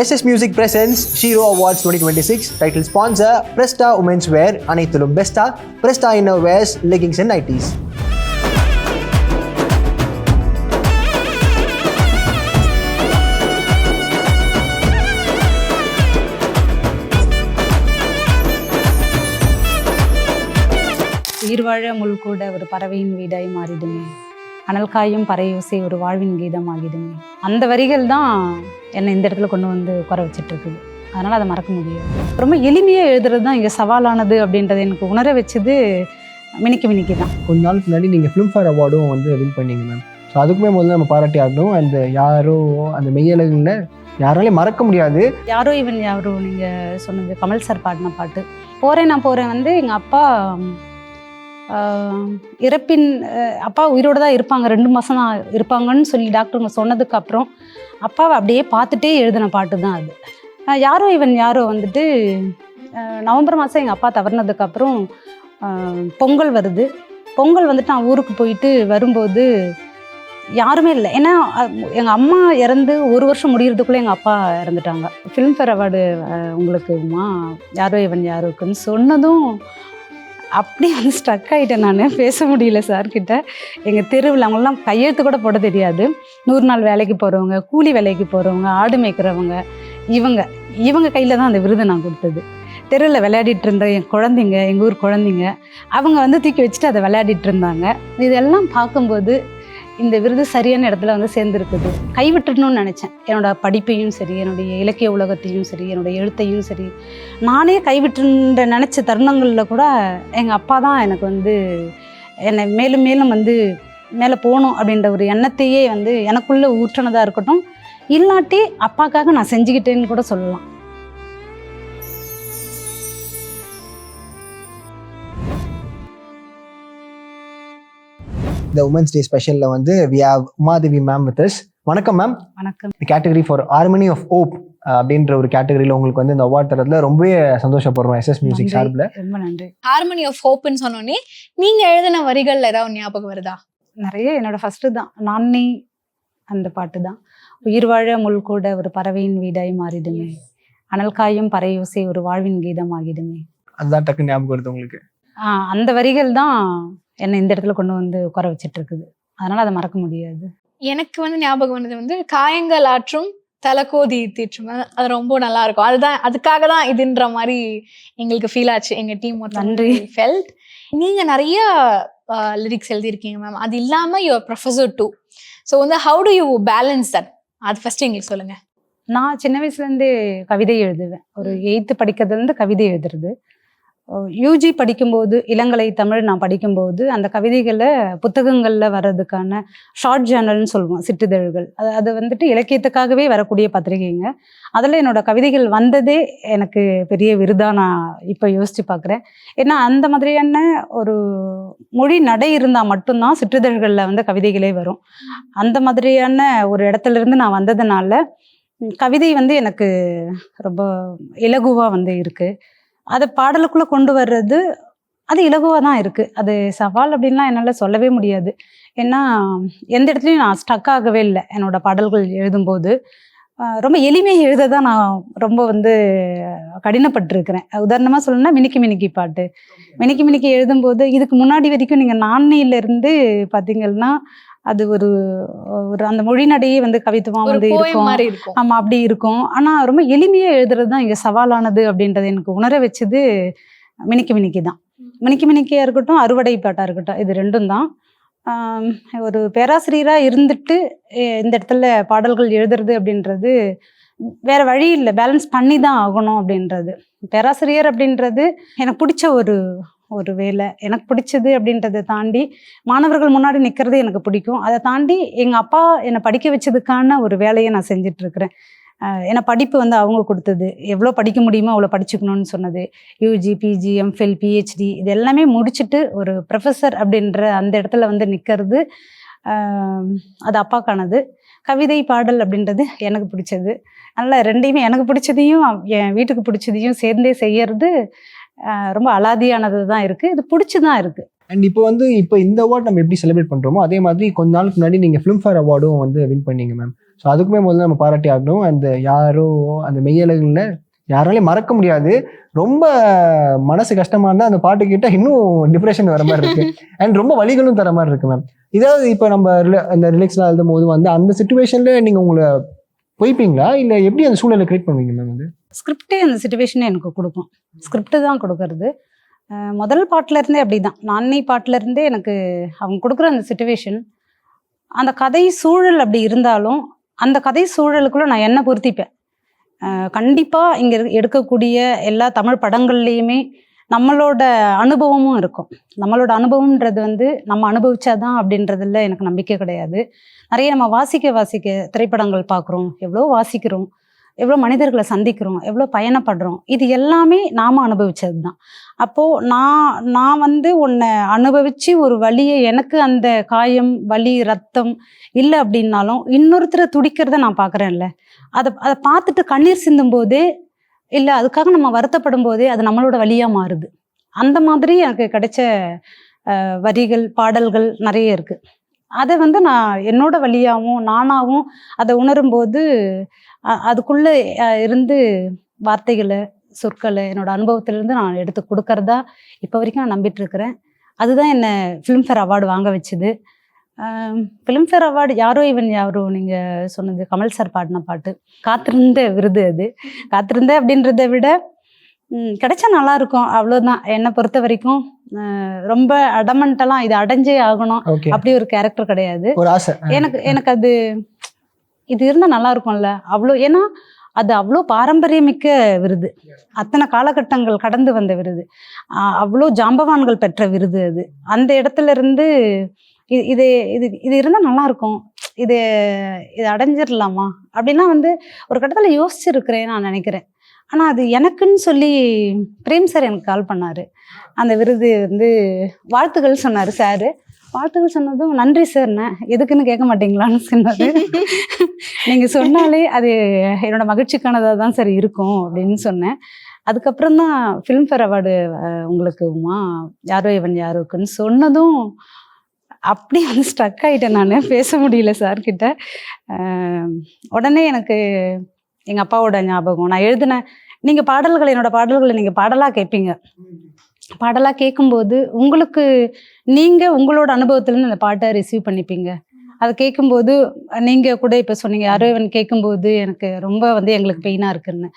SS Music presents Shiro Awards 2026. Title sponsor Presta Women's Wear, Anaithulum Besta, Presta Innerwears, Leggings and Nighties. உயிர்வாழ முள்கூட ஒரு பறவையின் வீடாய் மாறிடுமே, அனல் காயும் பறையோசை ஒரு வாழ்வின் கீதம் ஆகிடுமே. அந்த வரிகள் தான் என்னை இந்த இடத்துல கொண்டு வந்து உட்கார வச்சுட்டு இருக்குது. அதனால் அதை மறக்க முடியாது. ரொம்ப எளிமையாக எழுதுறது தான் இங்கே சவாலானது அப்படின்றத எனக்கு உணர வச்சது மினிக்கி தான். கொஞ்ச நாளுக்கு முன்னாடி நீங்கள் ஃபிலிம்ஃபேர் அவார்டும் வந்து வின் பண்ணீங்க மேம். ஸோ அதுக்குமே முதல்ல நம்ம பாராட்டி ஆகணும். அந்த யாரோ அந்த மெய்யழகுல யாராலையும் மறக்க முடியாது. யாரோ இவன் யாரோ நீங்கள் சொன்னது கமல் சார் பாடின பாட்டு. போகிறேன் நான் போகிறேன் வந்து எங்கள் அப்பா இறப்பின் அப்பா உயிரோடு தான் இருப்பாங்க, 2 மாதம் தான் இருப்பாங்கன்னு சொல்லி டாக்டருங்க சொன்னதுக்கப்புறம் அப்பாவை அப்படியே பார்த்துட்டே எழுதின பாட்டு தான் அது. யாரோ இவன் யாரோ வந்துட்டு நவம்பர் மாதம் எங்கள் அப்பா தவறினதுக்கப்புறம் பொங்கல் வருது. பொங்கல் வந்துட்டு நான் ஊருக்கு போயிட்டு வரும்போது யாருமே இல்லை. ஏன்னா எங்கள் அம்மா இறந்து 1 வருஷம் முடிகிறதுக்குள்ளே எங்கள் அப்பா இறந்துட்டாங்க. ஃபிலிம்ஃபேர் அவார்டு உங்களுக்குமா யாரோ இவன் யாரோக்குன்னு சொன்னதும் அப்படி வந்து ஸ்ட்ரக் ஆகிட்டேன். நான் பேச முடியல சார்கிட்ட. எங்கள் தெருவில் அவங்களாம் கையெழுத்து கூட போட தெரியாது. 100 நாள் வேலைக்கு போகிறவங்க, கூலி வேலைக்கு போகிறவங்க, ஆடு மேய்க்கிறவங்க, இவங்க கையில் தான் அந்த விருதை நான் கொடுத்தது. தெருவில் விளையாடிட்டு இருந்த என் குழந்தைங்க, எங்கள் ஊர் குழந்தைங்க, அவங்க வந்து தூக்கி வச்சுட்டு அதை விளையாடிட்டு இருந்தாங்க. இதெல்லாம் பார்க்கும்போது இந்த விருது சரியான இடத்துல வந்து சேர்ந்துருக்குது. கைவிட்டுடணும்னு நினச்சேன். என்னோடய படிப்பையும் சரி, என்னுடைய இலக்கிய உலகத்தையும் சரி, என்னுடைய எழுத்தையும் சரி, நானே கைவிட்டுன்ற நினச்ச தருணங்களில் கூட எங்கள் அப்பா தான் எனக்கு வந்து என்னை மேலும் மேலும் வந்து மேலே போகணும் அப்படின்ற ஒரு எண்ணத்தையே வந்து எனக்குள்ளே ஊற்றினதாக இருக்கட்டும். இல்லாட்டி அப்பாக்காக நான் செஞ்சுக்கிட்டேன்னு கூட சொல்லலாம். இந்த உமன்ஸ் டே ஸ்பெஷலில் வந்து we have Umadevi ma'am with us. வணக்கம் மேம். வணக்கம். இந்த category for harmony of hope அப்படின்ற ஒரு கேட்டகரியில் உங்களுக்கு வந்து இந்த அவார்ட் தரதுல ரொம்பவே சந்தோஷப்படுறோம் SS மியூசிக் சார்பில். ரொம்ப நன்றி. ஹார்மனி ஆஃப் ஹோப்னு சொன்னோன்னே நீங்கள் எழுதின வரிகள் ஏதாவது ஞாபகம் வருதா? நிறைய. என்னோட ஃபஸ்ட்டு தான் நானே அந்த பாட்டு தான். உயிர்வாழ முள்கூட ஒரு பறவையின் வீடாய் மாறிடுமே, அனல் காயும் பறையோசை ஒரு வாழ்வின் கீதம் ஆகிடுமே. அதுதான் டக்கு ஞாபகம் வருது உங்களுக்கு? அந்த வரிகள் தான் என்னை இந்த இடத்துல கொண்டு வந்து உட்கார வச்சுட்டு இருக்குது. அதனால் அதை மறக்க முடியாது. எனக்கு வந்து ஞாபகம் வந்தது வந்து காயங்கள் ஆற்றும் தலக்கோதி தீற்றும். அது ரொம்ப நல்லா இருக்கும். அதுக்காக தான் இதுன்ற மாதிரி எங்களுக்கு ஃபீல் ஆச்சு. எங்கள் டீம் நன்றி ஃபெல்ட். நீங்கள் நிறைய லிரிக்ஸ் எழுதியிருக்கீங்க மேம். அது இல்லாமல் யுவர் ப்ரொஃபஸர் டூ. ஸோ வந்து how to you balance that? அது ஃபர்ஸ்ட் எங்களுக்கு சொல்லுங்கள். நான் சின்ன வயசுலேருந்தே கவிதை எழுதுவேன். ஒரு 8th படிக்கிறதுலேருந்து கவிதை எழுதுறது. UG படிக்கும்போது இளங்கலை தமிழ் நான் படிக்கும்போது அந்த கவிதைகளை புத்தகங்களில் வர்றதுக்கான ஷார்ட் ஜேர்னல்னு சொல்லுவோம், சிற்றிதழ்கள். அது வந்துட்டு இலக்கியத்துக்காகவே வரக்கூடிய பத்திரிகைங்க. அதில் என்னோடய கவிதைகள் வந்ததே எனக்கு பெரிய விருதாக நான் இப்போ யோசித்து பார்க்குறேன். ஏன்னா அந்த மாதிரியான ஒரு மொழி நடை இருந்தால் மட்டும்தான் சிற்றிதழ்களில் வந்து கவிதைகளே வரும். அந்த மாதிரியான ஒரு இடத்துலேருந்து நான் வந்ததுனால கவிதை வந்து எனக்கு ரொம்ப இலகுவாக வந்து இருக்குது. அதை பாடலுக்குள்ளே கொண்டு வர்றது அது இலகுவாக தான் இருக்குது. அது சவால் அப்படின்லாம் என்னால் சொல்லவே முடியாது. ஏன்னா எந்த இடத்துலையும் நான் ஸ்டக் ஆகவே இல்லை. என்னோடய பாடல்கள் எழுதும்போது ரொம்ப எளிமையாக எழுத தான் நான் ரொம்ப வந்து கடினப்பட்டிருக்கிறேன். உதாரணமாக சொல்லணும்னா மினிக்கி பாட்டு. மினிக்கி எழுதும்போது இதுக்கு முன்னாடி வரைக்கும் நீங்கள் நான்னிலேருந்து பார்த்தீங்கன்னா அது ஒரு அந்த மொழிநடையே வந்து கவித்துவம் வந்து இருக்கும். ஆமாம், அப்படி இருக்கும். ஆனால் ரொம்ப எளிமையாக எழுதுறது தான் இங்கே சவாலானது அப்படின்றத எனக்கு உணர வச்சது மினிக்கி தான். மினிக்கியாக இருக்கட்டும், அறுவடை பாட்டாக இருக்கட்டும், இது 2ம் தான். ஒரு பேராசிரியராக இருந்துட்டு இந்த இடத்துல பாடல்கள் எழுதுறது அப்படின்றது வேறு வழி இல்லை, பேலன்ஸ் பண்ணி தான் ஆகணும் அப்படின்றது. பேராசிரியர் அப்படின்றது எனக்கு பிடிச்ச ஒரு வேலை, எனக்கு பிடிச்சது அப்படின்றத தாண்டி மாணவர்கள் முன்னாடி நிற்கிறது எனக்கு பிடிக்கும். அதை தாண்டி எங்கள் அப்பா என்னை படிக்க வச்சதுக்கான ஒரு வேலையை நான் செஞ்சிட்ருக்கிறேன். ஏன்னா படிப்பு வந்து அவங்க கொடுத்தது, எவ்வளோ படிக்க முடியுமோ அவ்வளோ படிச்சுக்கணும்னு சொன்னது. UG PG MPhil PhD இது எல்லாமே முடிச்சுட்டு ஒரு ப்ரொஃபஸர் அப்படின்ற அந்த இடத்துல வந்து நிற்கிறது அது அப்பாக்கானது. கவிதை பாடல் அப்படின்றது எனக்கு பிடிச்சது. அதனால் 2யுமே எனக்கு பிடிச்சதையும் என் வீட்டுக்கு பிடிச்சதையும் சேர்ந்தே செய்யறது ரொம்ப அலாதியானது தான் இருக்குது. இது பிடிச்சி தான் இருக்குது. அண்ட் இப்போ இந்த அவார்ட் நம்ம எப்படி செலிப்ரேட் பண்ணுறோமோ அதே மாதிரி கொஞ்ச நாளுக்கு முன்னாடி நீங்கள் ஃபிலிம்ஃபேர் அவார்டும் வந்து வின் பண்ணீங்க மேம். ஸோ அதுக்குமே முதல்ல நம்ம பாராட்டி ஆகணும். அந்த யாரோ அந்த மெய்யழகுல யாராலையும் மறக்க முடியாது. ரொம்ப மனசு கஷ்டமா இருந்தால் அந்த பாட்டு கேட்டால் இன்னும் டிப்ரெஷன் வர மாதிரி இருக்கு. அண்ட் ரொம்ப வலிகளும் தர மாதிரி இருக்கு மேம். இதாவது இப்போ நம்ம அந்த ரிலாக்ஸ்லாம் எழுதும் போது வந்து அந்த சுச்சுவேஷன்ல நீங்க உங்களை போய்ப்பீங்களா இல்லை எப்படி அந்த சூழலை கிரியேட் பண்ணுவீங்க மேம்? வந்து ஸ்கிரிப்டே அந்த சுச்சுவேஷனே எனக்கு கொடுக்கும். ஸ்கிரிப்ட் தான் கொடுக்கறது. முதல் பாட்டுல இருந்தே அப்படிதான். நானே பாட்டுல இருந்தே எனக்கு அவங்க கொடுக்குற அந்த சுச்சுவேஷன், அந்த கதை சூழல் அப்படி இருந்தாலும் அந்த கதை சூழலுக்குள்ள நான் என்ன பொருத்திப்பேன். கண்டிப்பா இங்க எடுக்கக்கூடிய எல்லா தமிழ் படங்கள்லையுமே நம்மளோட அனுபவமும் இருக்கும். நம்மளோட அனுபவம்ன்றது வந்து நம்ம அனுபவிச்சாதான் அப்படின்றதுல எனக்கு நம்பிக்கை கிடையாது. நிறைய நம்ம வாசிக்க திரைப்படங்கள் பார்க்குறோம், எவ்வளோ வாசிக்கிறோம், எவ்வளோ மனிதர்களை சந்திக்கிறோம், எவ்வளோ பயணப்படுறோம். இது எல்லாமே நாம அனுபவிச்சது தான். அப்போது நான் வந்து உன்னை அனுபவித்து ஒரு வலியை, எனக்கு அந்த காயம் வலி ரத்தம் இல்லை அப்படின்னாலும் இன்னொருத்தரை துடிக்கிறத நான் பார்க்குறேன்ல, அதை பார்த்துட்டு கண்ணீர் சிந்தும் போதே, இல்லை அதுக்காக நம்ம வருத்தப்படும் போதே அது நம்மளோட வலியாக மாறுது. அந்த மாதிரி எனக்கு கிடைச்ச வரிகள் பாடல்கள் நிறைய இருக்குது. அதை வந்து நான் என்னோட வழியாகவும் நானாகவும் அதை உணரும்போது அதுக்குள்ளே இருந்து வார்த்தைகளை சொற்களை என்னோட அனுபவத்திலேருந்து நான் எடுத்து கொடுக்கறதா இப்போ வரைக்கும் நான் நம்பிட்டு இருக்கிறேன். அதுதான் என்னை ஃபிலிம்ஃபேர் அவார்டு வாங்க வச்சுது. ஃபிலிம்ஃபேர் அவார்டு யாரோ இவன் யாரோ நீங்கள் சொன்னது கமல் சார் பாடின பாட்டு, காத்திருந்த விருது. அது காத்திருந்த அப்படின்றத விட கிடைச்சா நல்லா இருக்கும், அவ்வளோதான். என்னை பொறுத்த வரைக்கும் ரொம்ப அடமெண்டெல்லாம் இது அடைஞ்சே ஆகணும் அப்படி ஒரு கேரக்டர் கிடையாது. எனக்கு அது இது இருந்தால் நல்லா இருக்கும்ல அவ்வளோ. ஏன்னா அது அவ்வளோ பாரம்பரியமிக்க விருது, அத்தனை காலகட்டங்கள் கடந்து வந்த விருது, அவ்வளோ ஜாம்பவான்கள் பெற்ற விருது. அது அந்த இடத்துல இருந்து இது இது இது இருந்தால் நல்லா இருக்கும், இது அடைஞ்சிடலாமா அப்படின்னா வந்து ஒரு கட்டத்தில் யோசிச்சிருக்கிறேன் நான் நினைக்கிறேன். ஆனால் அது எனக்குன்னு சொல்லி பிரேம் சார் எனக்கு கால் பண்ணார். அந்த விருது வந்து வாழ்த்துக்கள் சொன்னார் சார். வாழ்த்துக்கள் சொன்னதும் நன்றி சார்ண்ணே, எதுக்குன்னு கேட்க மாட்டீங்களான்னு சொன்னார். நீங்கள் சொன்னாலே அது என்னோட மகிழ்ச்சிக்கானதாக தான் சார் இருக்கும் அப்படின்னு சொன்னேன். அதுக்கப்புறம் தான் ஃபிலிம்ஃபேர் அவார்டு உங்களுக்கு உமா யாரோ இவன் யாரோக்குன்னு சொன்னதும் அப்படி வந்து ஸ்ட்ரக் ஆகிட்டேன். நான் பேச முடியல சார்கிட்ட. உடனே எனக்கு எங்கள் அப்பாவோட ஞாபகம். நான் எழுதினேன், நீங்கள் பாடல்கள் என்னோட பாடல்களை நீங்கள் பாடலாக கேட்பீங்க. பாடலாக கேட்கும்போது உங்களுக்கு நீங்கள் உங்களோட அனுபவத்துலேருந்து அந்த பாட்டை ரிசீவ் பண்ணிப்பீங்க. அதை கேட்கும்போது நீங்கள் கூட இப்போ சொன்னீங்க யாரோ இவன் கேட்கும்போது எனக்கு ரொம்ப வந்து எங்களுக்கு பெயினாக இருக்குன்னு.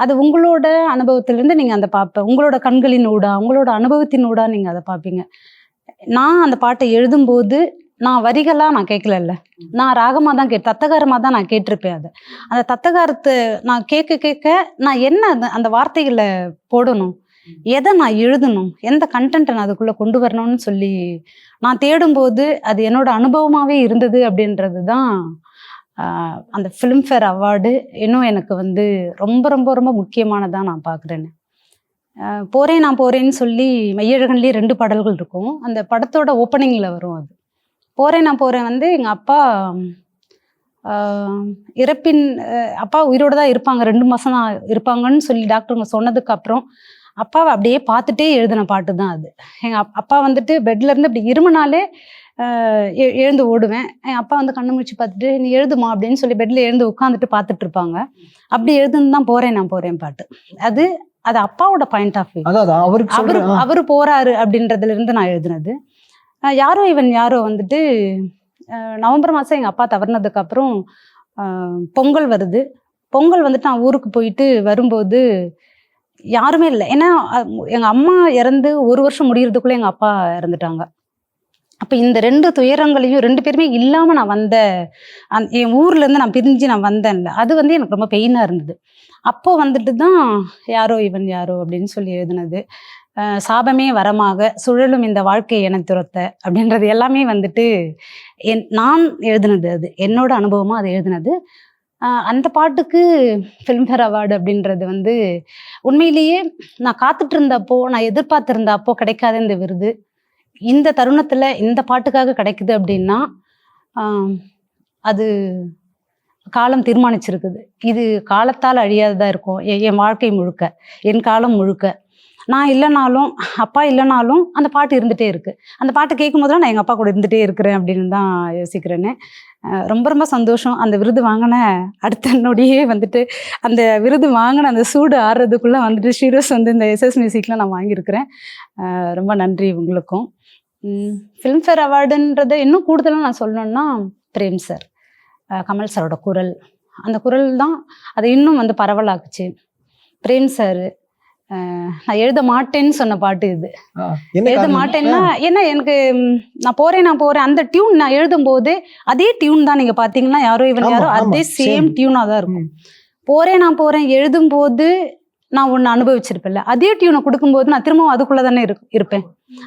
அது உங்களோட அனுபவத்திலேருந்து நீங்கள் அந்த பார்ப்பேன், உங்களோட கண்களின் ஊடா உங்களோட அனுபவத்தின் ஊடா நீங்கள் அதை பார்ப்பீங்க. நான் அந்த பாட்டை எழுதும்போது நான் வரிகளாக நான் கேட்கல, நான் ராகமாக தான் தத்தகாரமாக தான் நான் கேட்டிருப்பேன். அதை அந்த தத்தகாரத்தை நான் கேட்க நான் என்ன அந்த வார்த்தைகளை போடணும், எதை நான் எழுதணும், எந்த கண்டென்ட்டை நான் அதுக்குள்ளே கொண்டு வரணும்னு சொல்லி நான் தேடும்போது அது என்னோட அனுபவமாகவே இருந்தது. அப்படின்றது தான் அந்த ஃபிலிம்ஃபேர் அவார்டு இன்னும் எனக்கு வந்து ரொம்ப ரொம்ப ரொம்ப முக்கியமானதாக நான் பார்க்குறேன்னு. போகிறேன் நான் போகிறேன்னு சொல்லி மெய்யழகன்லேயே 2 பாடல்கள் இருக்கும். அந்த படத்தோட ஓப்பனிங்கில் வரும். அது போகிறேன் நான் போகிறேன் வந்து எங்கள் அப்பா இறப்பின் அப்பா உயிரோடு தான் இருப்பாங்க, 2 மாதம் தான் இருப்பாங்கன்னு சொல்லி டாக்டருங்க சொன்னதுக்கப்புறம் அப்பாவை அப்படியே பார்த்துட்டே எழுதின பாட்டு தான் அது. எங்கள் அப்பா வந்துட்டு பெட்லேருந்து அப்படி இருமுனாலே எழுந்து ஓடுவேன். என் அப்பா வந்து கண்ணு முடிச்சு பார்த்துட்டு நீ எழுதுமா அப்படின்னு சொல்லி பெட்டில் எழுந்து உட்காந்துட்டு பார்த்துட்டு இருப்பாங்க. அப்படி எழுதுன்னு தான் போகிறேன் நான் போகிறேன் பாட்டு. அது அப்பாவோட பாயிண்ட் ஆஃப் வியூ, அவரு போறாரு அப்படின்றதுல இருந்து நான் எழுதுனது. யாரோ இவன் யாரோ வந்துட்டு நவம்பர் மாதம் எங்கள் அப்பா தவறினதுக்கு அப்புறம் பொங்கல் வருது. பொங்கல் வந்துட்டு நான் ஊருக்கு போயிட்டு வரும்போது யாருமே இல்லை. ஏன்னா எங்கள் அம்மா இறந்து 1 வருஷம் முடியறதுக்குள்ளே எங்கள் அப்பா இறந்துட்டாங்க. அப்போ இந்த 2 துயரங்களையும் 2 பேருமே இல்லாமல் நான் வந்த என் ஊர்லேருந்து நான் பிரிஞ்சு நான் வந்தேன்ல, அது வந்து எனக்கு ரொம்ப பெயினாக இருந்தது. அப்போ வந்துட்டு தான் யாரோ இவன் யாரோ அப்படின்னு சொல்லி எழுதுனது. சாபமே வரமாக சுழலும் இந்த வாழ்க்கை என துரத்த அப்படின்றது எல்லாமே வந்துட்டு நான் எழுதுனது. அது என்னோட அனுபவமாக அது எழுதுனது. அந்த பாட்டுக்கு ஃபிலிம்ஃபேர் அவார்டு அப்படின்றது வந்து உண்மையிலேயே நான் காத்துட்டு இருந்தப்போ, நான் எதிர்பார்த்துருந்தப்போ கிடைக்காத இந்த விருது இந்த தருணத்தில் இந்த பாட்டுக்காக கிடைக்குது அப்படின்னா அது காலம் தீர்மானிச்சிருக்குது. இது காலத்தால் அழியாததாக இருக்கும். என் வாழ்க்கை முழுக்க, என் காலம் முழுக்க நான் இல்லைனாலும் அப்பா இல்லைனாலும் அந்த பாட்டு இருந்துகிட்டே இருக்குது. அந்த பாட்டு கேட்கும் போதெல்லாம் நான் எங்கள் அப்பா கூட இருந்துகிட்டே இருக்கிறேன் அப்படின்னு தான் யோசிக்கிறேன்னு. ரொம்ப ரொம்ப சந்தோஷம். அந்த விருது வாங்கின அடுத்த நொடியே வந்துட்டு அந்த விருது வாங்கின அந்த சூடு ஆறுறதுக்குள்ளே வந்துட்டு ஸ்ரீரோஸ் வந்து இந்த எஸ்எஸ் மியூசிக்கில் நான் வாங்கியிருக்கிறேன். ரொம்ப நன்றி உங்களுக்கும். ஃபிலிம்ஃபேர் அவார்டுன்றதை இன்னும் கூடுதலாக நான் சொல்லணுன்னா பிரேம் சார், கமல் சாரோட குரல், அந்த குரல் தான் அதை இன்னும் வந்து பரவலாக்குச்சு. பிரேம் சார் நான் எழுத மாட்டேன்னு சொன்ன பாட்டு இது. எழுத மாட்டேன்னா ஏன்னா எனக்கு நான் போறேன் அந்த டியூன் நான் எழுதும் போதே அதே டியூன் தான். நீங்க பாத்தீங்கன்னா யாரோ அதே சேம் டியூனா தான் இருக்கும். நான் போறேன் எழுதும் போது நான் ஒன்னு அனுபவிச்சிருப்பேன்ல, அதே டியூனை கொடுக்கும்போது நான் திரும்பவும் அதுக்குள்ள தானே இருப்பேன்.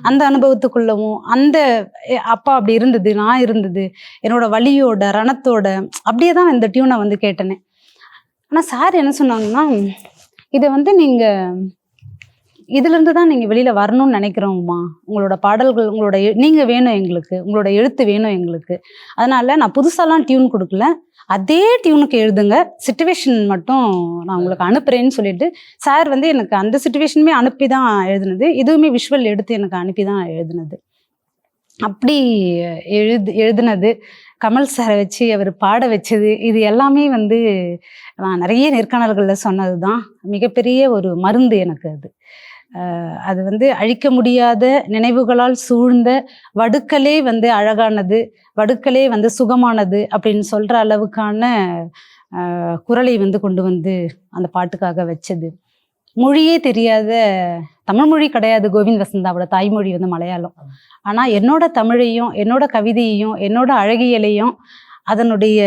அந்த அனுபவத்துக்குள்ளவும் அந்த அப்பா அப்படி இருந்தது, நான் இருந்தது, என்னோட வலியோட ரணத்தோட அப்படியே தான் இந்த டியூனை வந்து கேட்டேனே. ஆனா சார் என்ன சொன்னாங்கன்னா, இதை வந்து நீங்க இதுல இருந்து தான் நீங்க வெளியில வரணும்னு நினைக்கிறோம்மா. உங்களோட பாடல்கள் நீங்க வேணும் எங்களுக்கு, உங்களோட எழுத்து வேணும் எங்களுக்கு. அதனால நான் புதுசாலாம் டியூன் கொடுக்கல, அதே டியூனுக்கு எழுதுங்க, சிச்சுவேஷன் மட்டும் நான் உங்களுக்கு அனுப்புறேன்னு சொல்லிட்டு சார் வந்து எனக்கு அந்த சிச்சுவேஷனுமே அனுப்பி தான் எழுதுனது, இதுவுமே விஷுவல் எடுத்து எனக்கு அனுப்பி தான் எழுதுனது. அப்படி எழுதுனது கமல் சாரை வச்சு அவர் பாட வச்சது, இது எல்லாமே வந்து நான் நிறைய நேர்காணல்களில் சொன்னது தான் மிகப்பெரிய ஒரு மருந்து எனக்கு. அது வந்து அழிக்க முடியாத நினைவுகளால் சூழ்ந்த வடுக்களே வந்து அழகானது, வடுக்களே வந்து சுகமானது அப்படின்னு சொல்ற அளவுக்கான குரலை வந்து கொண்டு வந்து அந்த பாட்டுக்காக வச்சது. மொழியே தெரியாத, தமிழ் மொழி கிடையாது கோவிந்த் வசந்தாவோட தாய்மொழி வந்து மலையாளம். ஆனா என்னோட தமிழையும் என்னோட கவிதையையும் என்னோட அழகியலையும் அதனுடைய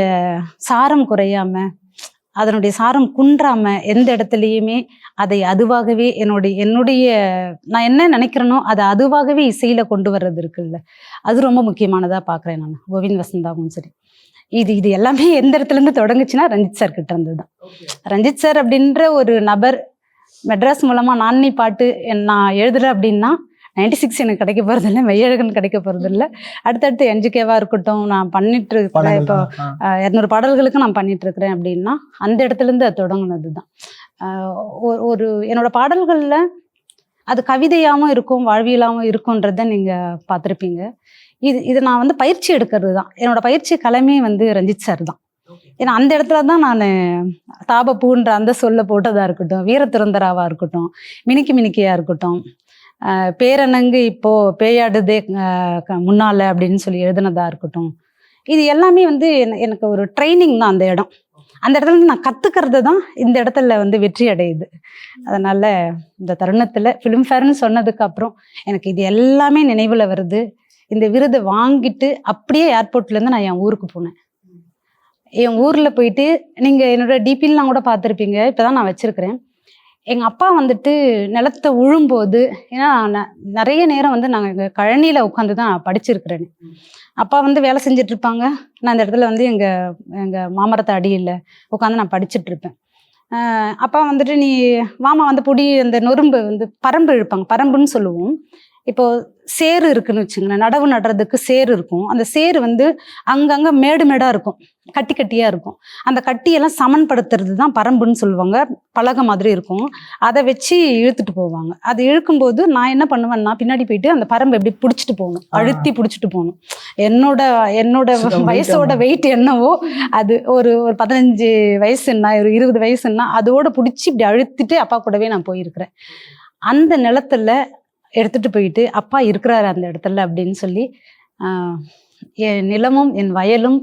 சாரம் குறையாம, அதனுடைய சாரம் குன்றாம எந்த இடத்துலையுமே அதை அதுவாகவே என்னுடைய நான் என்ன நினைக்கிறேனோ அதை அதுவாகவே இசையில கொண்டு வர்றது இருக்குல்ல, அது ரொம்ப முக்கியமானதா பாக்குறேன் நான். கோவிந்த் வசந்தாவும் சரி, இது எல்லாமே எந்த இடத்துல இருந்து தொடங்குச்சுன்னா ரஞ்சித் சார் கிட்ட இருந்துதான். ரஞ்சித் சார் அப்படின்ற ஒரு நபர் மெட்ராஸ் மூலமா நானி பாட்டு நான் எழுதுறேன் அப்படின்னா 96 எனக்கு கிடைக்க போறது இல்லை, மெய்யழகன் கிடைக்க போறது இல்லை. அடுத்தடுத்து என்ஜிகேவா இருக்கட்டும், நான் பண்ணிட்டு இருக்கிறேன் இப்போ 200 பாடல்களுக்கு நான் பண்ணிட்டு இருக்கிறேன் அப்படின்னா அந்த இடத்துல இருந்து அது தொடங்குனதுதான். ஒரு என்னோட பாடல்கள்ல அது கவிதையாவும் இருக்கும், வாழ்வியலாவும் இருக்கும்ன்றத நீங்க பார்த்துருப்பீங்க. இது நான் வந்து பயிற்சி எடுக்கிறது தான். என்னோட பயிற்சி களமே வந்து ரஞ்சித் சார் தான். ஏன்னா அந்த இடத்துல தான் நான் தாபப்பூன்ற அந்த சொல்ல போட்டதா இருக்கட்டும், வீரத்துறந்தராவா இருக்கட்டும், மினிக்கியா இருக்கட்டும், பேரனங்கு இப்போ பேயாடுதே முன்னால அப்படின்னு சொல்லி எழுதுனதா இருக்கட்டும், இது எல்லாமே வந்து எனக்கு ஒரு ட்ரைனிங் தான். அந்த இடத்துல இருந்து நான் கத்துக்கிறது தான் இந்த இடத்துல வந்து வெற்றி அடையுது. அதனால இந்த தருணத்துல ஃபிலிம்ஃபேர்னு சொன்னதுக்கு அப்புறம் எனக்கு இது எல்லாமே நினைவுல வருது. இந்த விருதை வாங்கிட்டு அப்படியே ஏர்போர்ட்ல இருந்து நான் என் ஊருக்கு போனேன். என் ஊர்ல போயிட்டு நீங்க என்னோட டிபிலாம் கூட பார்த்துருப்பீங்க, இப்பதான் நான் வச்சிருக்கிறேன். எங்கள் அப்பா வந்துட்டு நிலத்தை உழும்போது, ஏன்னா நிறைய நேரம் வந்து நாங்கள் கழனியில் உட்காந்து தான் படிச்சிருக்கிறேன். அப்பா வந்து வேலை செஞ்சுட்டு இருப்பாங்க, நான் இந்த இடத்துல வந்து எங்கள் மாமரத்தை அடியில் உட்காந்து நான் படிச்சுட்டு இருப்பேன். அப்பா வந்துட்டு நீ வாமா வந்து புடி, அந்த நொறும்பு வந்து பரம்பு இழுப்பாங்க, பரம்புன்னு சொல்லுவோம். இப்போ சேரு இருக்குன்னு வச்சுங்களேன், நடவு நடுறதுக்கு சேரு இருக்கும். அந்த சேரு வந்து அங்கங்க மேடா இருக்கும், கட்டியா இருக்கும். அந்த கட்டியெல்லாம் சமன்படுத்துறது தான் பரம்புன்னு சொல்லுவாங்க. பலகை மாதிரி இருக்கும், அதை வச்சு இழுத்துட்டு போவாங்க. அது இழுக்கும்போது நான் என்ன பண்ணுவேன்னா பின்னாடி போயிட்டு அந்த பரம்பு எப்படி பிடிச்சிட்டு போகணும், அழுத்தி பிடிச்சிட்டு போகணும். என்னோட வயசோட வெயிட் என்னவோ அது ஒரு 15 வயசுன்னா, ஒரு 20 வயசுன்னா அதோட பிடிச்சி இப்படி அழுத்திட்டு அப்பா கூடவே நான் போயிருக்கிறேன். அந்த நிலத்துல எடுத்துட்டு போயிட்டு அப்பா இருக்கிறாரு அந்த இடத்துல அப்படின்னு சொல்லி என் நிலமும் என் வயலும்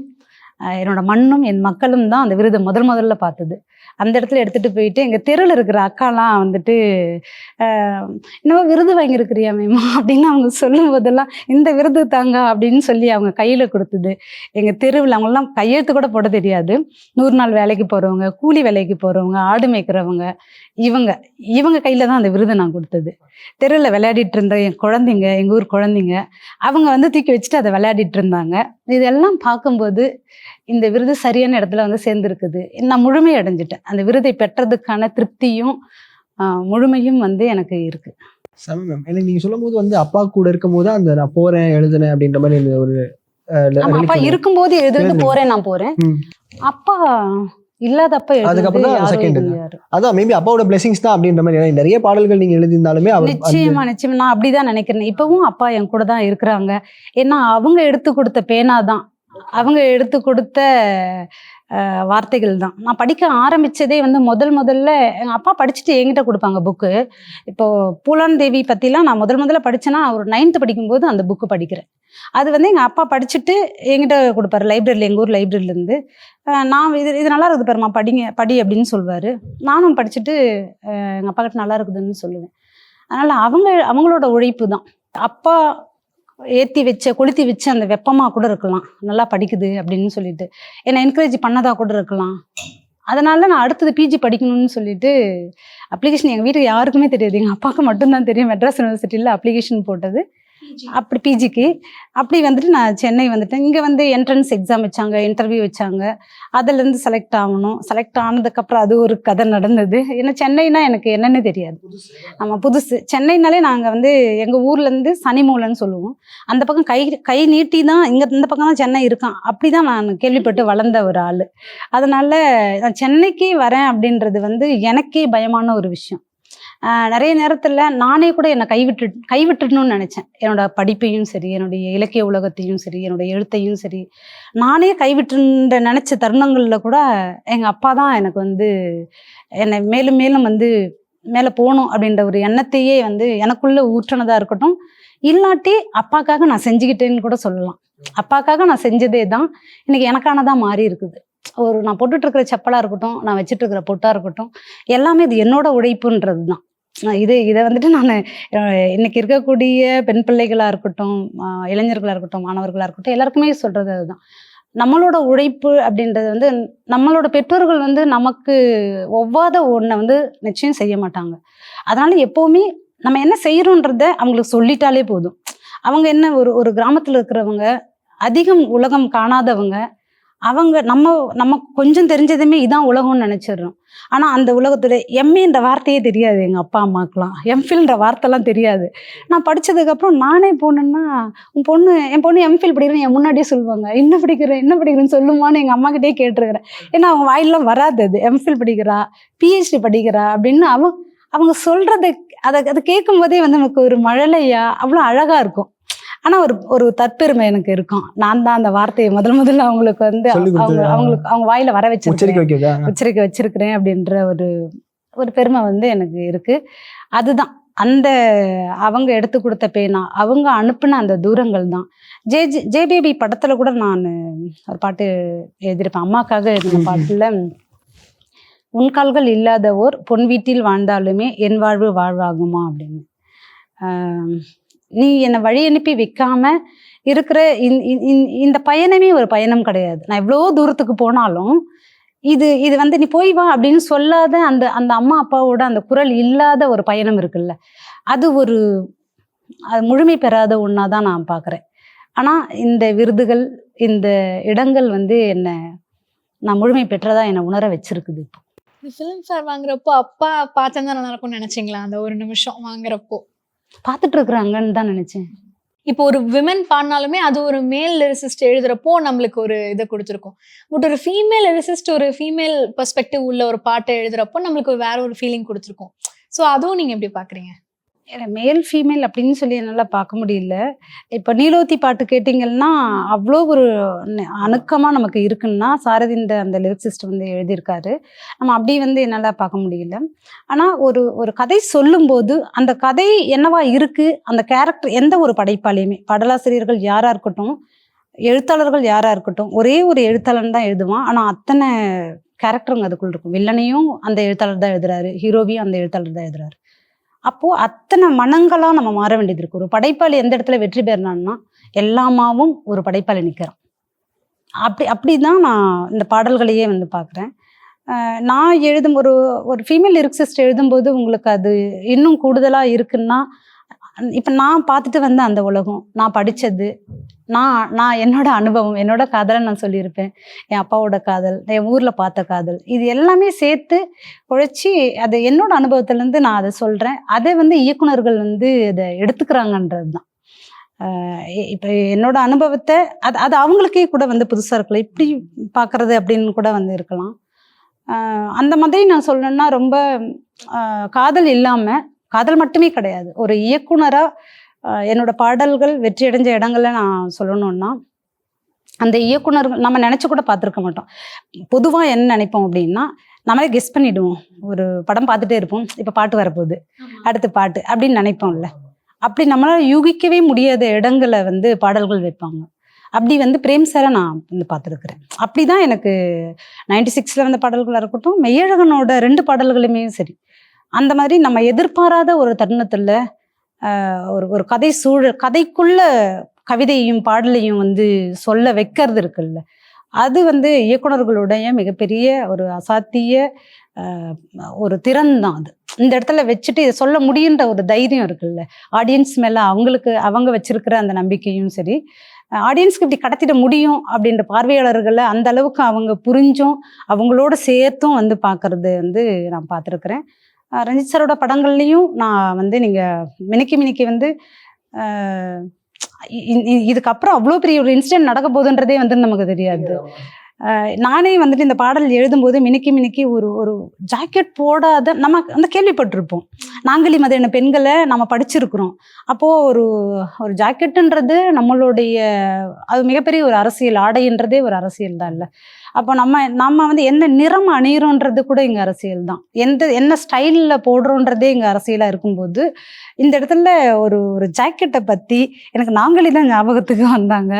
என்னோட மண்ணும் என் மக்களும் தான் அந்த விருதை முதல்ல பார்த்தது. அந்த இடத்துல எடுத்துட்டு போயிட்டு எங்க தெருவில் இருக்கிற அக்காலாம் வந்துட்டு இன்னும் விருது வாங்கியிருக்கிறியா மேமா அப்படின்னு அவங்க சொல்லும் போதெல்லாம் இந்த விருது தாங்க அப்படின்னு சொல்லி அவங்க கையில கொடுத்தது. எங்க தெருவில் அவங்கெல்லாம் கையெழுத்து கூட போட தெரியாது. 100 நாள் வேலைக்கு போறவங்க, கூலி வேலைக்கு போறவங்க, ஆடு மேய்க்கிறவங்க, இவங்க கையில தான் அந்த விருதை நான் கொடுத்தது. தெருவில் விளையாடிட்டு இருந்த என் குழந்தைங்க, எங்க ஊர் குழந்தைங்க, அவங்க வந்து தூக்கி வச்சுட்டு அதை விளையாடிட்டு இருந்தாங்க. இதெல்லாம் பார்க்கும்போது இந்த விருது சரியான இடத்துல வந்து சேர்ந்துருக்குது. நான் முழுமை அடைஞ்சிட்டேன். அந்த விருதை பெற்றதுக்கான திருப்தியும் முழுமையும் வந்து எனக்கு இருக்கு. மேம், எனக்கு நீங்க சொல்லும் போது வந்து அப்பா கூட இருக்கும் போது அந்த நான் போறேன் எழுதுனேன் அப்படின்ற மாதிரி ஒரு அப்பா இருக்கும்போது எழுதுறது நான் போறேன். அப்பா இல்லாதப்ப அதான் மேபி அப்பாவோட பிளெஸிங்ஸ் தான் அப்படின்ற மாதிரி. நிறைய பாடல்கள் நீங்க எழுதியிருந்தாலுமே நிச்சயமா நான் அப்படிதான் நினைக்கிறேன். இப்பவும் அப்பா என் கூட தான் இருக்கிறாங்க. ஏன்னா அவங்க எடுத்து கொடுத்த பேனா தான் அவங்க எடுத்து கொடுத்த வார்த்தைகள் தான். நான் படிக்க ஆரம்பித்ததே வந்து முதல்ல எங்கள் அப்பா படிச்சுட்டு என்கிட்ட கொடுப்பாங்க புக்கு. இப்போது பூலான் தேவி பற்றிலாம் நான் முதல்ல படித்தேன்னா ஒரு 9th படிக்கும்போது அந்த புக்கு படிக்கிறேன். அது வந்து எங்கள் அப்பா படிச்சுட்டு என்கிட்ட கொடுப்பாரு லைப்ரரியில், எங்கள் ஊர் லைப்ரரியிலேருந்து. நான் இது நல்லா இருக்குது பாருமா, படி அப்படின்னு சொல்லுவார். நானும் படிச்சுட்டு எங்கள் அப்பா கிட்ட நல்லா இருக்குதுன்னு சொல்லுவேன். அதனால் அவங்களோட உழைப்பு தான். அப்பா கொளுத்தி வச்சு அந்த வெப்பமாக கூட இருக்கலாம், நல்லா படிக்குது அப்படின்னு சொல்லிட்டு என்னை என்கரேஜ் பண்ணதாக கூட இருக்கலாம். அதனால நான் அடுத்தது பிஜி படிக்கணும்னு சொல்லிட்டு அப்ளிகேஷன் எங்கள் வீட்டுக்கு யாருக்குமே தெரியாது, எங்கள் அப்பாவுக்கு மட்டும்தான் தெரியும். மெட்ராஸ் யூனிவர்சிட்டியில் அப்ளிகேஷன் போட்டது அப்படி பிஜிக்கு. அப்படி வந்துட்டு நான் சென்னை வந்துட்டேன். இங்கே வந்து என்ட்ரன்ஸ் எக்ஸாம் வச்சாங்க, இன்டர்வியூ வச்சாங்க. அதுலேருந்து செலக்ட் ஆகணும். செலக்ட் ஆனதுக்கப்புறம் அது ஒரு கதை நடந்தது. ஏன்னா சென்னைனா எனக்கு என்னென்னு தெரியாது. ஆமாம், புதுசு. சென்னைனாலே நாங்கள் வந்து எங்கள் ஊர்லேருந்து சனிமூலைன்னு சொல்லுவோம். அந்த பக்கம் கை நீட்டி தான் இந்த பக்கம் தான் சென்னை இருக்கான், அப்படி தான் நான் கேள்விப்பட்டு வளர்ந்த ஒரு ஆள். அதனால் நான் சென்னைக்கு வரேன் அப்படின்றது வந்து எனக்கே பயமான ஒரு விஷயம். நிறைய நேரத்தில் நானே கூட என்னை கைவிட்டுடணும்னு நினச்சேன். என்னோட படிப்பையும் சரி, என்னுடைய இலக்கிய உலகத்தையும் சரி, என்னுடைய எழுத்தையும் சரி, நானே கைவிட்டுன்ற நினச்ச தருணங்களில் கூட எங்கள் அப்பா தான் எனக்கு வந்து என்னை மேலும் மேலும் வந்து மேலே போகணும் அப்படின்ற ஒரு எண்ணத்தையே வந்து எனக்குள்ளே ஊற்றினதாக இருக்கட்டும். இல்லாட்டி அப்பாக்காக நான் செஞ்சுக்கிட்டேன்னு கூட சொல்லலாம். அப்பாக்காக நான் செஞ்சதே தான் இன்னைக்கு எனக்கானதாக மாறி இருக்குது. நான் போட்டுட்ருக்கிற செப்பலாக இருக்கட்டும், நான் வச்சுட்ருக்கிற பொட்டாக இருக்கட்டும், எல்லாமே இது என்னோட உழைப்புன்றது தான். இதை வந்துட்டு நான் இன்னைக்கு இருக்கக்கூடிய பெண் பிள்ளைகளாக இருக்கட்டும், இளைஞர்களாக இருக்கட்டும், மாணவர்களாக இருக்கட்டும், எல்லாருக்குமே சொல்கிறது அதுதான். நம்மளோட உழைப்பு அப்படின்றது வந்து நம்மளோட பெற்றோர்கள் வந்து நமக்கு ஒவ்வாத ஒன்றை வந்து நிச்சயம் செய்ய மாட்டாங்க. அதனால எப்போவுமே நம்ம என்ன செய்கிறோன்றத அவங்களுக்கு சொல்லிட்டாலே போதும். அவங்க என்ன ஒரு கிராமத்தில் இருக்கிறவங்க, அதிகம் உலகம் காணாதவங்க, அவங்க நம்ம கொஞ்சம் தெரிஞ்சதுமே இதான் உலகம்னு நினச்சிடுறோம். ஆனால் அந்த உலகத்துல எம்ஏன்ற வார்த்தையே தெரியாது எங்கள் அப்பா அம்மாக்கெலாம். எம்ஃபில்ன்ற வார்த்தைலாம் தெரியாது. நான் படித்ததுக்கப்புறம் நானே போனேன்னா, என் பொண்ணு எம்ஃபில் படிக்கிறேன்னு என் முன்னாடியே சொல்லுவாங்க. என்ன படிக்கிறேன்னு சொல்லுமான்னு எங்கள் அம்மாக்கிட்டே கேட்டிருக்கிறேன். ஏன்னா அவங்க வாயிலாம் வராது. அது எம்ஃபில் படிக்கிறா, பிஹெச்டி படிக்கிறா அப்படின்னு அவங்க சொல்கிறத அதை கேட்கும் போதே வந்து நமக்கு ஒரு மழலையா அவ்வளோ அழகாக இருக்கும். ஆனால் ஒரு தற்பெருமை எனக்கு இருக்கும். நான் தான் அந்த வார்த்தையை முதல்ல அவங்களுக்கு வந்து அவங்க வாயில வர உச்சரிக்க வச்சிருக்கிறேன் அப்படின்ற ஒரு பெருமை வந்து எனக்கு இருக்கு. அதுதான் அந்த அவங்க எடுத்து கொடுத்த பேனா, அவங்க அனுப்புன அந்த தூரங்கள் தான். ஜேபிபி படத்துல கூட நான் ஒரு பாட்டு எழுதியிருப்பேன். அம்மாக்காக எழுதின பாட்டுல, உன் கால்கள் இல்லாதவோர் பொன் வீட்டில் வாழ்ந்தாலுமே என் வாழ்வு வாழ்வாகுமா அப்படின்னு. நீ என்னை வழி அனுப்பி வைக்காம இருக்கிற இந்த பயணமே ஒரு பயணம் கிடையாது. நான் எவ்வளோ தூரத்துக்கு போனாலும் இது வந்து நீ போய் வா அப்படின்னு சொல்லாத அந்த அம்மா அப்பாவோட அந்த குரல் இல்லாத ஒரு பயணம் இருக்குல்ல, அது முழுமை பெறாத ஒன்றா தான் நான் பார்க்குறேன். ஆனால் இந்த விருதுகள், இந்த இடங்கள் வந்து நான் முழுமை பெற்றதா என்னை உணர வச்சிருக்குது. இப்போ இந்த ஃபிலிம் ஃபேர் வாங்குறப்போ அப்பா பார்த்தா நல்லா இருக்கும்னு நினைச்சிங்களா? அந்த ஒரு நிமிஷம் வாங்குறப்போ பார்த்துட்டு இருக்கிறாங்கன்னு தான் நினைச்சேன். இப்போ ஒரு விமன் பாடினாலுமே அது ஒரு மேல் லிரிசிஸ்ட் எழுதுறப்போ நம்மளுக்கு ஒரு இதை கொடுத்துருக்கும். பட் ஒரு ஃபீமேல் லிரிசிஸ்ட் ஒரு ஃபீமேல் பெர்ஸ்பெக்டிவ் உள்ள ஒரு பாட்டை எழுதுறப்போ நம்மளுக்கு வேற ஒரு ஃபீலிங் கொடுத்துருக்கும். ஸோ அதுவும் நீங்க எப்படி பாக்குறீங்க? மேல் ஃபீமேல் அப்படின்னு சொல்லி என்னால் பார்க்க முடியல. இப்போ நீலோத்தி பாட்டு கேட்டிங்கன்னா அவ்வளோ ஒரு அணுக்கமாக நமக்கு இருக்குன்னா சாரதின்ற அந்த லிரிக்ஸிஸ்ட் வந்து எழுதியிருக்காரு. நம்ம அப்படி வந்து என்னால் பார்க்க முடியல. ஆனால் ஒரு கதை சொல்லும்போது அந்த கதை என்னவா இருக்குது, அந்த கேரக்டர் எந்த ஒரு படைப்பாளியுமே, பாடலாசிரியர்கள் யாராக இருக்கட்டும், எழுத்தாளர்கள் யாராக இருக்கட்டும், ஒரே ஒரு எழுத்தாளன் தான் எழுதுவான். ஆனால் அத்தனை கேரக்டருங்க அதுக்குள்ள இருக்கும். வில்லனையும் அந்த எழுத்தாளர் தான் எழுதுறாரு, ஹீரோவையும் அந்த எழுத்தாளர் தான் எழுதுறாரு. அப்போது அத்தனை மனங்களாக நம்ம மாற வேண்டியது இருக்கு. ஒரு படைப்பாளி எந்த இடத்துல வெற்றி பெறனான்னா எல்லாமாவும் ஒரு படைப்பாளி நிற்கிறான். அப்படி தான் நான் இந்த பாடல்களையே வந்து பார்க்குறேன். நான் எழுதும் ஒரு ஃபீமேல் லிரிக்ஸிஸ்ட் எழுதும்போது உங்களுக்கு அது இன்னும் கூடுதலாக இருக்குன்னா, இப்போ நான் பார்த்துட்டு வந்த அந்த உலகம், நான் படித்தது, நான் என்னோட அனுபவம், என்னோட காதலை நான் சொல்லியிருப்பேன். என் அப்பாவோட காதல், என் ஊரில் பார்த்த காதல், இது எல்லாமே சேர்த்து உழைச்சி அது என்னோட அனுபவத்துலேருந்து நான் அதை சொல்கிறேன். அதை வந்து இயக்குனர்கள் வந்து அதை எடுத்துக்கிறாங்கன்றது தான். இப்போ என்னோட அனுபவத்தை அது அவங்களுக்கே கூட வந்து புதுசாக இருக்கலாம், இப்படி பார்க்குறது அப்படின்னு கூட வந்து இருக்கலாம். அந்த மாதிரி நான் சொல்லணுன்னா, ரொம்ப காதல் இல்லாமல், காதல் மட்டுமே கிடையாது, ஒரு இயக்குனராக என்னோட பாடல்கள் வெற்றி அடைஞ்ச இடங்கள்ல நான் சொல்லணும்னா, அந்த இயக்குனர்கள் நம்ம நினச்சி கூட பார்த்துருக்க மாட்டோம். பொதுவாக என்ன நினைப்போம் அப்படின்னா, நம்மளே கெஸ் பண்ணிவிடுவோம். ஒரு படம் பார்த்துட்டே இருப்போம், இப்போ பாட்டு வரப்போகுது, அடுத்து பாட்டு அப்படின்னு நினைப்போம்ல. அப்படி நம்மளால் யூகிக்கவே முடியாத இடங்களை வந்து பாடல்கள் வைப்பாங்க. அப்படி வந்து பிரேம் சாரை நான் வந்து பார்த்துருக்குறேன். அப்படி தான் எனக்கு 96 வந்த பாடல்களாக இருக்கட்டும், மெய்யழகனோட 2 பாடல்களுமே சரி, அந்த மாதிரி நம்ம எதிர்பாராத ஒரு தருணத்தில் ஒரு கதை சூழல், கதைக்குள்ள கவிதையும் பாடலையும் வந்து சொல்ல வைக்கிறது இருக்குல்ல, அது வந்து இயக்குனர்களுடைய மிகப்பெரிய ஒரு அசாத்திய ஒரு திறன் தான் அது. இந்த இடத்துல வச்சுட்டு இதை சொல்ல முடியுன்ற ஒரு தைரியம் இருக்குல்ல, ஆடியன்ஸ் மேலே அவங்க வச்சிருக்கிற அந்த நம்பிக்கையும் சரி, ஆடியன்ஸ்க்கு இப்படி கடத்திட முடியும் அப்படின்ற பார்வையாளர்களை அந்த அளவுக்கு அவங்க புரிஞ்சும் அவங்களோட சேர்த்தும் வந்து பார்க்கறது வந்து நான் பார்த்துருக்குறேன். ரஞ்சித் சாரோட படங்கள்லையும் நான் வந்து நீங்கள் மினிக்கி வந்து இதுக்கப்புறம் அவ்வளோ பெரிய ஒரு இன்சிடென்ட் நடக்க போகுதுன்றதே வந்து நமக்கு தெரியாது. நானே வந்துட்டு இந்த பாடல் எழுதும்போது மினிக்கி ஒரு ஜாக்கெட் போடாத நம்ம அந்த கேள்விப்பட்டிருப்போம். நாங்களி மதியான பெண்களை நம்ம படிச்சிருக்கிறோம். அப்போது ஒரு ஜாக்கெட்டுன்றது நம்மளுடைய அது மிகப்பெரிய ஒரு அரசியல், ஆடைன்றதே ஒரு அரசியல் தான் இல்லை. அப்போ நம்ம வந்து என்ன நிறம் அணிகிறோன்றது கூட இங்கே அரசியல் தான். என்ன ஸ்டைலில் போடுறோன்றதே இங்கே அரசியலாக இருக்கும்போது, இந்த இடத்துல ஒரு ஜாக்கெட்டை பற்றி எனக்கு நாங்களே தான் ஞாபகத்துக்கு வந்தாங்க.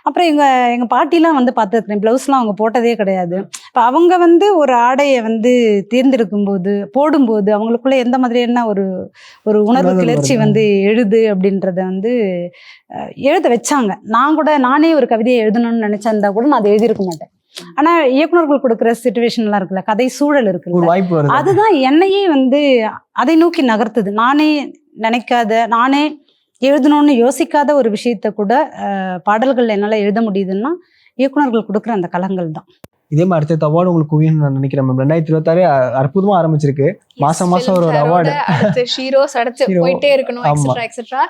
அப்புறம் எங்கள் பாட்டிலாம் வந்து பார்த்துருக்குறேன், ப்ளவுஸ்லாம் அவங்க போட்டதே கிடையாது. இப்போ அவங்க வந்து ஒரு ஆடையை வந்து தேர்ந்தெடுக்கும்போது போடும்போது அவங்களுக்குள்ள எந்த மாதிரியான ஒரு உணர்வு கிளர்ச்சி வந்து எழுது அப்படின்றத வந்து எழுத வச்சாங்க. நானே ஒரு கவிதையை எழுதணும்னு நினச்சிருந்தா கூட நான் அதை எழுதியிருக்க மாட்டேன். ஆனா இயக்குனர்கள் கொடுக்குற சிச்சுவேஷன்லாம் இருக்குல்ல, கதை சூழல் இருக்குல்ல, அதுதான் என்னையே வந்து அதை நோக்கி நகர்த்துது. நானே நினைக்காத, நானே எழுதணும்னு யோசிக்காத ஒரு விஷயத்த கூட பாடல்கள் என்னால் எழுத முடியுதுன்னா இயக்குனர்கள் கொடுக்குற அந்த களங்கள் தான். இதே மாதிரி அடுத்த அவார்டு உங்களுக்கு குவியும் நான் நினைக்கிறேன். 2026 அற்புதமா ஆரம்பிச்சிருக்கு. மாசம் ஒரு அவார்டு, ஹீரோஸ் அடுத்து போயிட்டே இருக்கணும், etcetera etcetera.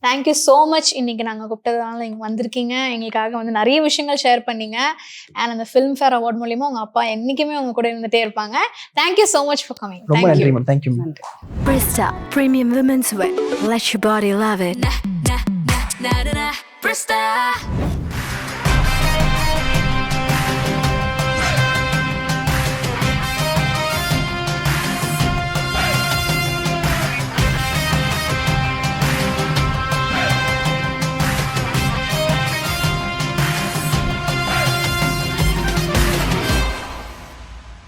Thank you so much. இன்னைக்கு நாங்கள் கூப்பிட்டதுனால இங்கே வந்திருக்கீங்க, எங்களுக்காக வந்து நிறைய விஷயங்கள் ஷேர் பண்ணீங்க. அண்ட் அந்த ஃபிலிம் ஃபேர் அவார்ட் மூலியமா உங்க அப்பா என்னைக்குமே உங்க கூட இருந்துட்டே இருப்பாங்க. Thank you so much for coming. ரொம்ப நன்றி ma'am. Thank you. Brista Premium Women's Wear. Let your body love it. Brista.